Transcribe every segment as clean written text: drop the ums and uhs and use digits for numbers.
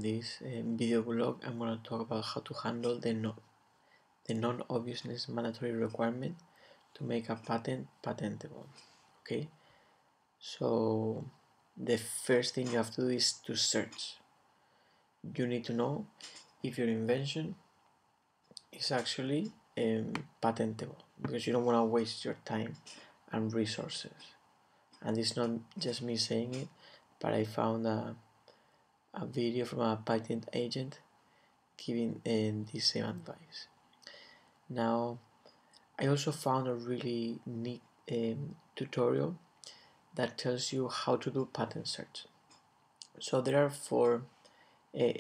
this video blog, I'm going to talk about how to handle the non-obviousness mandatory requirement to make a patent patentable. Okay, so the first thing you have to do is to search. You need to know if your invention is actually patentable, because you don't want to waste your time and resources. And it's not just me saying it, but I found a video from a patent agent giving the same advice. Now, I also found a really neat tutorial that tells you how to do patent search. So there are 4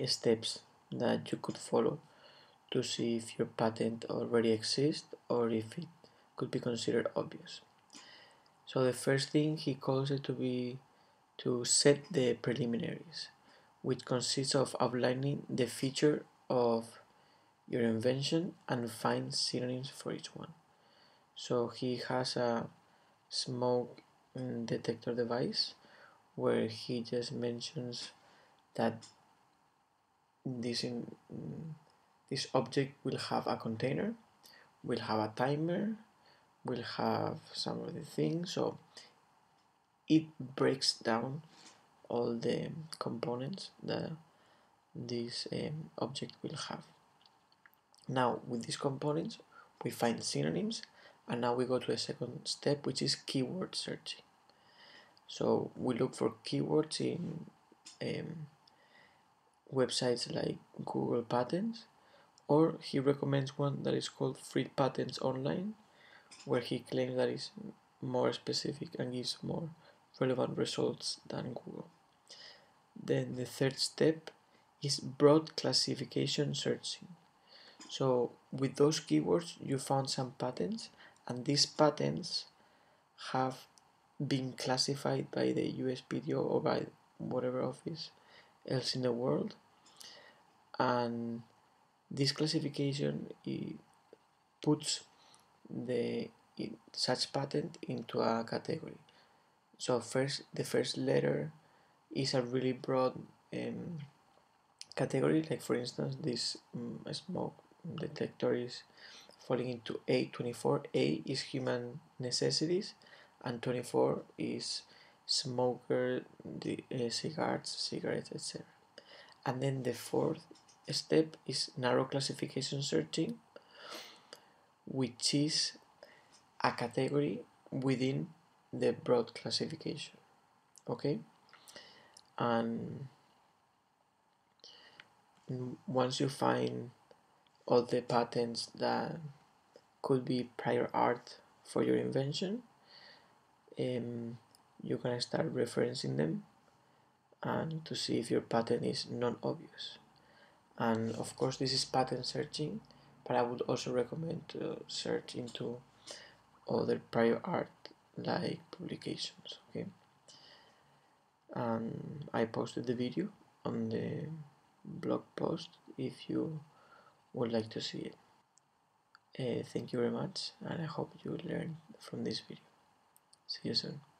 steps that you could follow to see if your patent already exists or if it could be considered obvious. So the first thing he calls it to be to set the preliminaries, which consists of outlining the feature of your invention and find synonyms for each one. So he has a smoke detector device where he just mentions that this object will have a container, will have a timer, will have some of the things. So it breaks down all the components that this object will have. Now with these components we find synonyms, and now we go to the second step, which is keyword searching. So we look for keywords in websites like Google Patents, or he recommends one that is called Free Patents Online, where he claims that is more specific and gives more relevant results than Google. Then the third step is broad classification searching. So with those keywords you found some patents, and these patents have been classified by the USPTO or by whatever office else in the world, and this classification puts such patent into a category. So the first letter is a really broad category, like for instance this smoke detector is falling into A24. A is human necessities and 24 is smoker, cigarettes, etc. And then the fourth step is narrow classification searching, which is a category within the broad classification. Okay, and once you find all the patents that could be prior art for your invention, you can start referencing them and to see if your patent is non-obvious. And of course this is patent searching, but I would also recommend to search into other prior art like publications. Okay, and I posted the video on the blog post if you would like to see it. Thank you very much, and I hope you learned from this video. See you soon.